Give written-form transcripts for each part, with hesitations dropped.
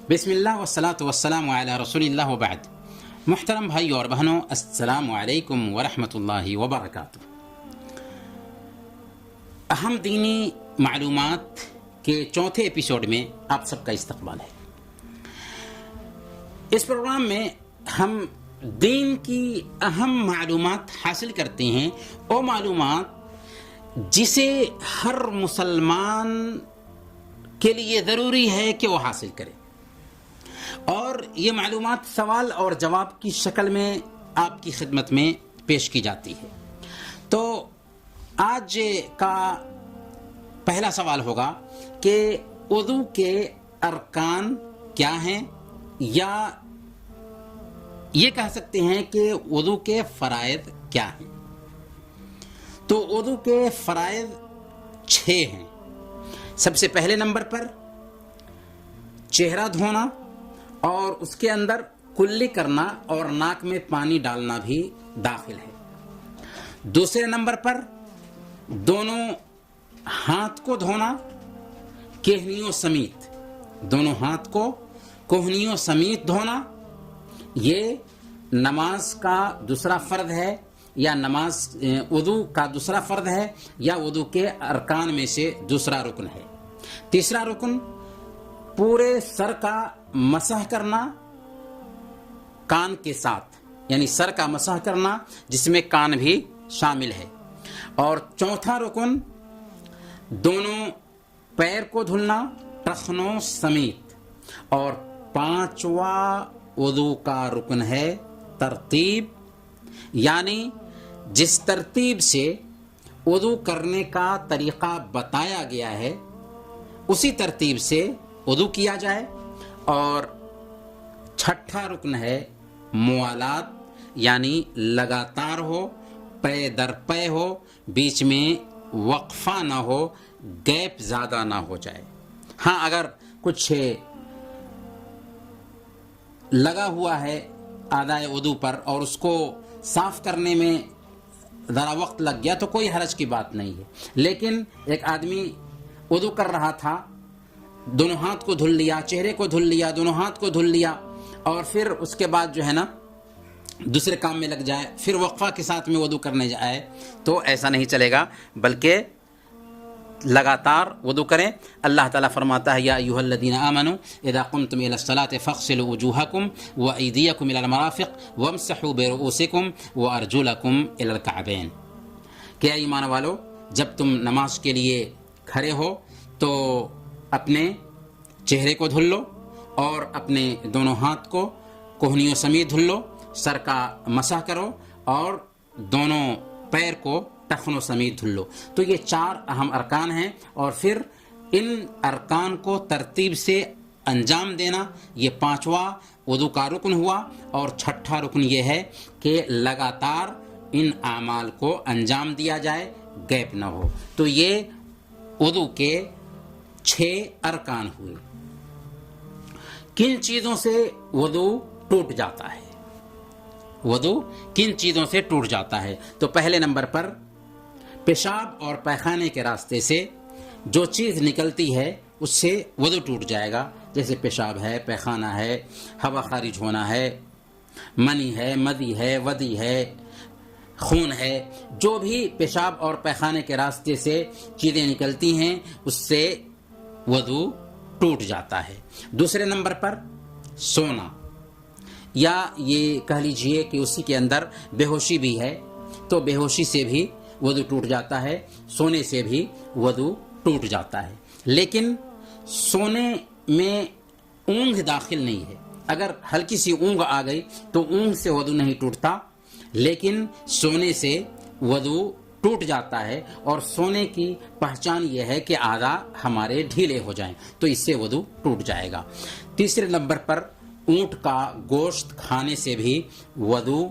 بسم اللہ والصلاۃ والسلام علی رسول اللہ وبعد. محترم بھائی اور بہنوں، السلام علیکم ورحمۃ اللہ وبرکاتہ. اہم دینی معلومات کے چوتھے ایپیسوڈ میں آپ سب کا استقبال ہے. اس پروگرام میں ہم دین کی اہم معلومات حاصل کرتے ہیں، وہ معلومات جسے ہر مسلمان کے لیے ضروری ہے کہ وہ حاصل کرے، اور یہ معلومات سوال اور جواب کی شکل میں آپ کی خدمت میں پیش کی جاتی ہے. تو آج کا پہلا سوال ہوگا کہ وضو کے ارکان کیا ہیں، یا یہ کہہ سکتے ہیں کہ وضو کے فرائض کیا ہیں. تو وضو کے فرائض 6 ہیں. سب سے پہلے نمبر پر چہرہ دھونا اور اس کے اندر کلی کرنا اور ناک میں پانی ڈالنا بھی داخل ہے. دوسرے نمبر پر دونوں ہاتھ کو دھونا کہنیوں سمیت، دونوں ہاتھ کو کوہنیوں سمیت دھونا، یہ نماز کا دوسرا فرض ہے، یا وضو کا دوسرا فرض ہے، یا وضو کے ارکان میں سے دوسرا رکن ہے. تیسرا رکن پورے سر کا مسح کرنا کان کے ساتھ، یعنی سر کا مسح کرنا جس میں کان بھی شامل ہے. اور چوتھا رکن دونوں پیر کو دھلنا ٹخنوں سمیت. اور پانچواں وضو کا رکن ہے ترتیب، یعنی جس ترتیب سے وضو کرنے کا طریقہ بتایا گیا ہے اسی ترتیب سے وضو کیا جائے. اور چھٹا رکن ہے موالات، یعنی لگاتار ہو، پے در پے ہو، بیچ میں وقفہ نہ ہو، گیپ زیادہ نہ ہو جائے. ہاں، اگر کچھ لگا ہوا ہے آدھائے وضو پر اور اس کو صاف کرنے میں ذرا وقت لگ گیا تو کوئی حرج کی بات نہیں ہے. لیکن ایک آدمی وضو کر رہا تھا، دونوں ہاتھ کو دھل لیا، چہرے کو دھل لیا، دونوں ہاتھ کو دھل لیا، اور پھر اس کے بعد جو ہے نا دوسرے کام میں لگ جائے، پھر وقفہ کے ساتھ میں وضو کرنے جائے، تو ایسا نہیں چلے گا، بلکہ لگاتار وضو کریں. اللہ تعالیٰ فرماتا ہے یا ایھا الذین آمنوا اذا قمتم الی الصلاۃ فاغسلوا وجوہکم وایدیکم الی المرافق وامسحوا برؤوسکم وارجلکم الی الکعبین. کہ ایمان والو، جب تم نماز کے لیے کھڑے ہو تو اپنے چہرے کو دھل لو اور اپنے دونوں ہاتھ کو کوہنیوں سمیت دھل لو، سر کا مسح کرو اور دونوں پیر کو ٹخنوں سمیت دھل لو. تو یہ 4 اہم ارکان ہیں، اور پھر ان ارکان کو ترتیب سے انجام دینا، یہ 5واں وضو کا رکن ہوا. اور چھٹا رکن یہ ہے کہ لگاتار ان اعمال کو انجام دیا جائے، گیپ نہ ہو. تو یہ وضو کے 6 ارکان ہوئے. کن چیزوں سے وضو ٹوٹ جاتا ہے؟ وضو کن چیزوں سے ٹوٹ جاتا ہے؟ تو پہلے نمبر پر پیشاب اور پیخانے کے راستے سے جو چیز نکلتی ہے اس سے وضو ٹوٹ جائے گا. جیسے پیشاب ہے، پیخانہ ہے، ہوا خارج ہونا ہے، منی ہے، مدی ہے، ودی ہے، خون ہے، جو بھی پیشاب اور پیخانے کے راستے سے چیزیں نکلتی ہیں اس سے وضو ٹوٹ جاتا ہے. دوسرے نمبر پر سونا، یا یہ کہہ لیجئے کہ اسی کے اندر بے ہوشی بھی ہے، تو بے ہوشی سے بھی وضو ٹوٹ جاتا ہے، سونے سے بھی وضو ٹوٹ جاتا ہے. لیکن سونے میں اونگ داخل نہیں ہے. اگر ہلکی سی اونگ آ گئی تو اونگ سے وضو نہیں ٹوٹتا، لیکن سونے سے وضو ٹوٹ جاتا ہے. اور سونے کی پہچان یہ ہے کہ اعضاء ہمارے ڈھیلے ہو جائیں، تو اس سے وضو ٹوٹ جائے گا. تیسرے نمبر پر اونٹ کا گوشت کھانے سے بھی وضو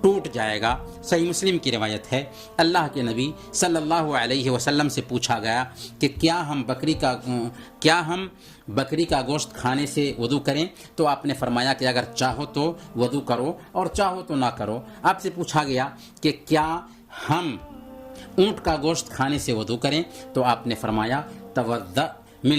ٹوٹ جائے گا. صحیح مسلم کی روایت ہے، اللہ کے نبی صلی اللہ علیہ وسلم سے پوچھا گیا کہ کیا ہم بکری کا گوشت کھانے سے وضو کریں؟ تو آپ نے فرمایا کہ اگر چاہو تو وضو کرو اور چاہو تو نہ کرو. آپ سے پوچھا گیا کہ کیا ہم اونٹ کا گوشت کھانے سے وضو کریں؟ تو آپ نے فرمایا توضأ من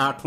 8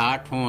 8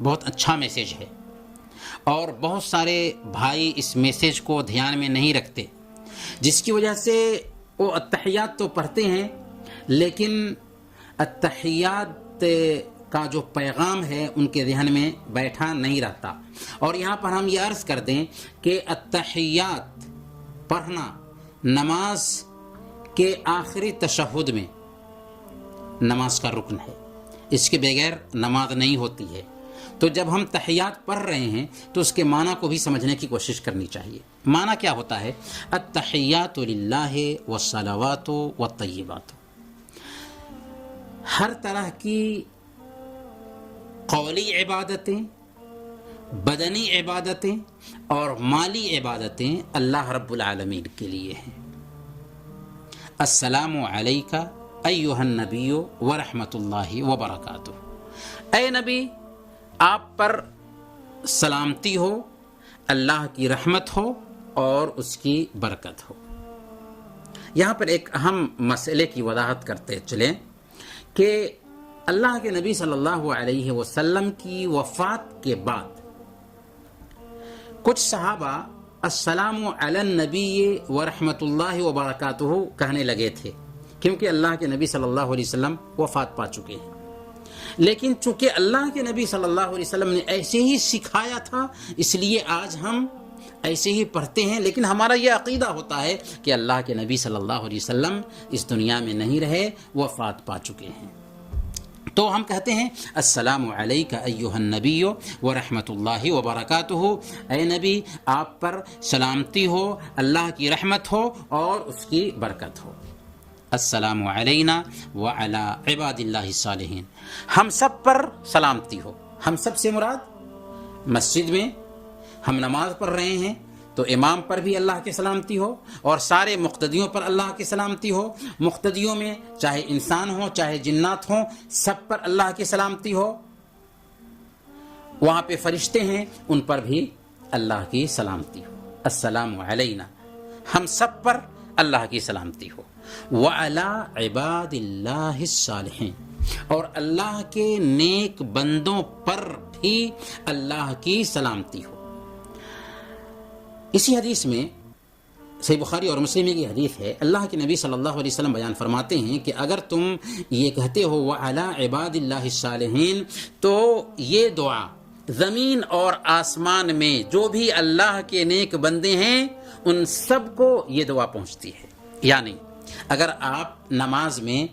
بہت اچھا میسیج ہے، اور بہت سارے بھائی اس میسیج کو دھیان میں نہیں رکھتے، جس کی وجہ سے وہ التحیات تو پڑھتے ہیں لیکن التحیات کا جو پیغام ہے ان کے ذہن میں بیٹھا نہیں رہتا۔ اور یہاں پر ہم یہ عرض کر دیں کہ التحیات پڑھنا نماز کے آخری تشہد میں نماز کا رکن ہے، اس کے بغیر نماز نہیں ہوتی ہے۔ تو جب ہم تحیات پڑھ رہے ہیں تو اس کے معنی کو بھی سمجھنے کی کوشش کرنی چاہیے۔ معنی کیا ہوتا ہے؟ التحیات للہ والصلوات والطیبات، ہر طرح کی قولی عبادتیں، بدنی عبادتیں اور مالی عبادتیں اللہ رب العالمین کے لیے ہیں۔ السلام علیک ایھا النبی ورحمۃ اللہ وبرکاتہ، اے نبی آپ پر سلامتی ہو، اللہ کی رحمت ہو اور اس کی برکت ہو۔ یہاں پر ایک اہم مسئلے کی وضاحت کرتے چلیں کہ اللہ کے نبی صلی اللہ علیہ وسلم کی وفات کے بعد کچھ صحابہ السلام علی النبی ورحمۃ اللہ وبرکاتہ کہنے لگے تھے، کیونکہ اللہ کے نبی صلی اللہ علیہ وسلم وفات پا چکے ہیں۔ لیکن چونکہ اللہ کے نبی صلی اللہ علیہ وسلم نے ایسے ہی سکھایا تھا، اس لیے آج ہم ایسے ہی پڑھتے ہیں، لیکن ہمارا یہ عقیدہ ہوتا ہے کہ اللہ کے نبی صلی اللہ علیہ وسلم اس دنیا میں نہیں رہے، وفات پا چکے ہیں۔ تو ہم کہتے ہیں السلام علیک ایھا النبی ورحمۃ اللہ وبرکاتہ، اے نبی آپ پر سلامتی ہو، اللہ کی رحمت ہو اور اس کی برکت ہو۔ السلام علینا وعلی عباد اللہ الصالحین، ہم سب پر سلامتی ہو۔ ہم سب سے مراد مسجد میں ہم نماز پڑھ رہے ہیں تو امام پر بھی اللہ کی سلامتی ہو، اور سارے مقتدیوں پر اللہ کی سلامتی ہو۔ مقتدیوں میں چاہے انسان ہوں چاہے جنات ہوں، سب پر اللہ کی سلامتی ہو۔ وہاں پہ فرشتے ہیں، ان پر بھی اللہ کی سلامتی ہو۔ السلام علینا، ہم سب پر اللہ کی سلامتی ہو۔ وعلی عباد اللہ الصالحین، اور اللہ کے نیک بندوں پر بھی اللہ کی سلامتی ہو۔ اسی حدیث میں صحیح بخاری اور مسلم کی حدیث ہے، اللہ کے نبی صلی اللہ علیہ وسلم بیان فرماتے ہیں کہ اگر تم یہ کہتے ہو وعلی عباد اللہ الصالحین، تو یہ دعا زمین اور آسمان میں جو بھی اللہ کے نیک بندے ہیں ان سب کو یہ دعا پہنچتی ہے۔ یعنی اگر آپ نماز میں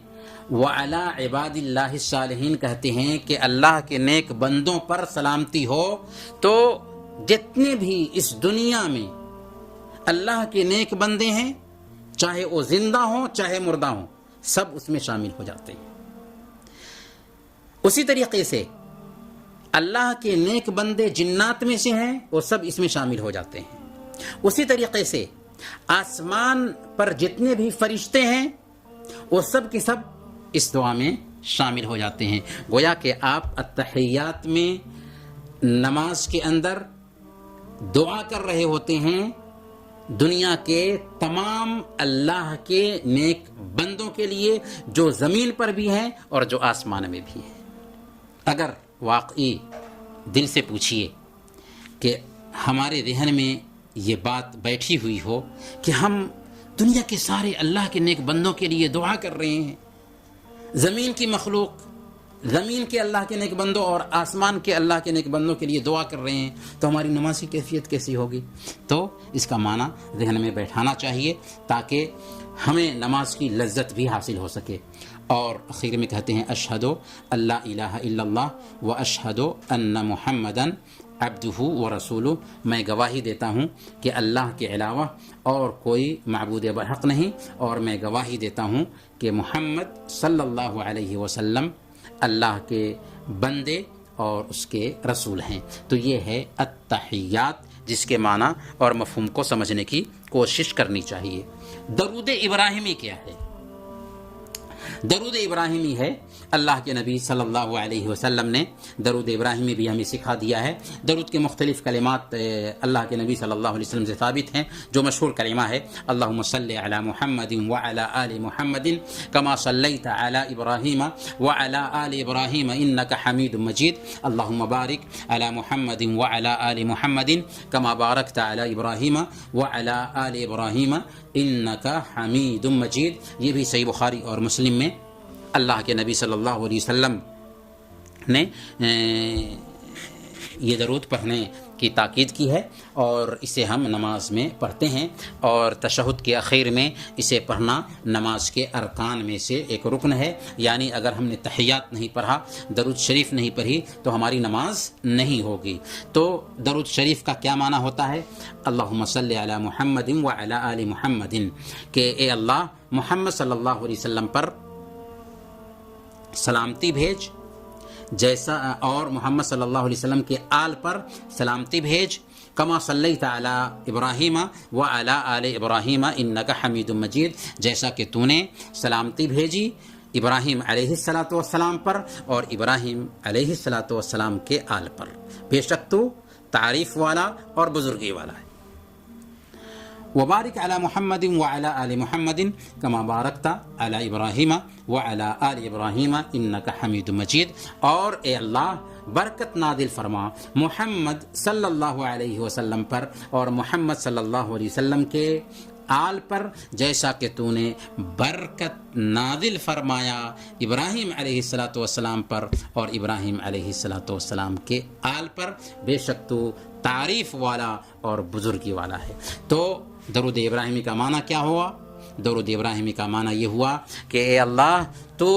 وعلی عباد اللہ الصالحین کہتے ہیں کہ اللہ کے نیک بندوں پر سلامتی ہو، تو جتنے بھی اس دنیا میں اللہ کے نیک بندے ہیں، چاہے وہ زندہ ہوں چاہے مردہ ہوں، سب اس میں شامل ہو جاتے ہیں۔ اسی طریقے سے اللہ کے نیک بندے جنات میں سے ہیں، وہ سب اس میں شامل ہو جاتے ہیں۔ اسی طریقے سے آسمان پر جتنے بھی فرشتے ہیں وہ سب کے سب اس دعا میں شامل ہو جاتے ہیں۔ گویا کہ آپ التحیات میں نماز کے اندر دعا کر رہے ہوتے ہیں دنیا کے تمام اللہ کے نیک بندوں کے لیے، جو زمین پر بھی ہیں اور جو آسمان میں بھی ہیں۔ اگر واقعی دل سے پوچھئے کہ ہمارے ذہن میں یہ بات بیٹھی ہوئی ہو کہ ہم دنیا کے سارے اللہ کے نیک بندوں کے لیے دعا کر رہے ہیں، زمین کی مخلوق، زمین کے اللہ کے نیک بندوں اور آسمان کے اللہ کے نیک بندوں کے لیے دعا کر رہے ہیں، تو ہماری نماز کی کیفیت کیسی ہوگی؟ تو اس کا معنی ذہن میں بیٹھانا چاہیے تاکہ ہمیں نماز کی لذت بھی حاصل ہو سکے۔ اور آخر میں کہتے ہیں اشہد اللہ الہ الا اللہ و اشہد ان محمدن عبدہ و رسولہ، میں گواہی دیتا ہوں کہ اللہ کے علاوہ اور کوئی معبود برحق نہیں، اور میں گواہی دیتا ہوں کہ محمد صلی اللہ علیہ وسلم اللہ کے بندے اور اس کے رسول ہیں۔ تو یہ ہے التحیات، جس کے معنی اور مفہوم کو سمجھنے کی کوشش کرنی چاہیے۔ درود ابراہیمی کیا ہے؟ درود ابراہیمی ہے، اللہ کے نبی صلی اللہ علیہ وسلم نے درود ابراہیمی بھی ہمیں سکھا دیا ہے۔ درود کے مختلف کلمات اللہ کے نبی صلی اللہ علیہ وسلم سے ثابت ہیں، جو مشہور کلمہ ہے اللہم صلی علی محمد وعلی آل محمد کما صلیت علی ابراہیم وعلی آل ابراہیم انک حمید مجید، اللہم بارک علی محمد وعلی آل محمد کما بارکت علی ابراہیم وعلی آل ابراہیم انک حمید مجید۔ یہ بھی صحیح بخاری اور مسلم میں اللہ کے نبی صلی اللہ علیہ وسلم نے یہ درود پڑھنے کی تاکید کی ہے، اور اسے ہم نماز میں پڑھتے ہیں، اور تشہد کے اخیر میں اسے پڑھنا نماز کے ارکان میں سے ایک رکن ہے۔ یعنی اگر ہم نے تحیات نہیں پڑھا، درود شریف نہیں پڑھی، تو ہماری نماز نہیں ہوگی۔ تو درود شریف کا کیا معنی ہوتا ہے؟ اللہم صلی علی محمد وعلی آل محمد، کہ اے اللہ محمد صلی اللہ علیہ وسلم پر سلامتی بھیج، جیسا اور محمد صلی اللہ علیہ وسلم کے آل پر سلامتی بھیج، کما صلیت علی ابراہیم وعلی آل ابراہیم انک حمید مجید، جیسا کہ تو نے سلامتی بھیجی ابراہیم علیہ السلام پر اور ابراہیم علیہ السلام کے آل پر، بے شک تو تعریف والا اور بزرگی والا ہے۔ وبارک علی محمد وعلی آل محمد کما بارکت علی ابراہیم وعلی آل ابراہیم انک حمید مجید، اور اے اللہ برکت نازل فرما محمد صلی اللہ علیہ وسلم پر اور محمد صلی اللہ علیہ وسلم کے آل پر، جیسا کہ تو نے برکت نازل فرمایا ابراہیم علیہ السلام پر اور ابراہیم علیہ السلام کے آل پر، بے شک تو تعریف والا اور بزرگی والا ہے۔ تو درود ابراہیمی کا معنی کیا ہوا؟ درود ابراہیمی کا معنی یہ ہوا کہ اے اللہ تو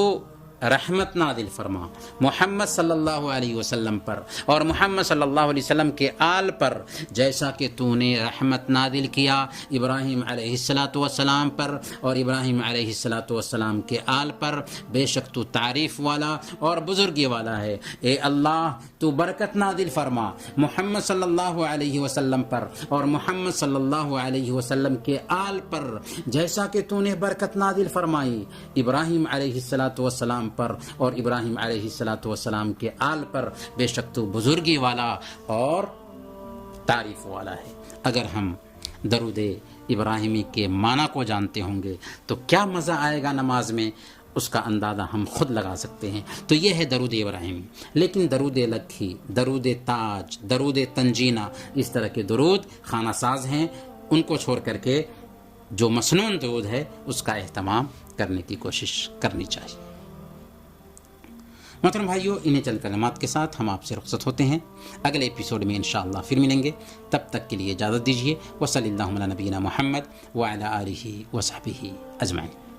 رحمت نازل فرما محمد صلی اللہ علیہ وسلم پر اور محمد صلی اللہ علیہ وسلم کے آل پر، جیسا کہ تو نے رحمت نازل کیا ابراہیم علیہ السلام پر اور ابراہیم علیہ السلام کے آل پر، بے شک تو تعریف والا اور بزرگی والا ہے۔ اے اللہ تو برکت نازل فرما محمد صلی اللہ علیہ وسلم پر اور محمد صلی اللہ علیہ وسلم کے آل پر، جیسا کہ تو نے برکت نازل فرمائی ابراہیم علیہ السلام پر اور ابراہیم علیہ السلام کے آل پر، بے شک تو بزرگی والا اور تعریف والا ہے۔ اگر ہم درود ابراہیمی کے معنی کو جانتے ہوں گے تو کیا مزہ آئے گا نماز میں، اس کا اندازہ ہم خود لگا سکتے ہیں۔ تو یہ ہے درود ابراہیمی۔ لیکن درود لکھی، درود تاج، درود تنجینہ، اس طرح کے درود خانہ ساز ہیں، ان کو چھوڑ کر کے جو مسنون درود ہے اس کا اہتمام کرنے کی کوشش کرنی چاہیے۔ محترم بھائیو، انہیں چند کلمات کے ساتھ ہم آپ سے رخصت ہوتے ہیں، اگلے ایپیسوڈ میں انشاءاللہ پھر ملیں گے، تب تک کے لیے اجازت دیجیے۔ وصلی اللہ علی نبینا محمد وعلی آلہ وصحبہ اجمعین۔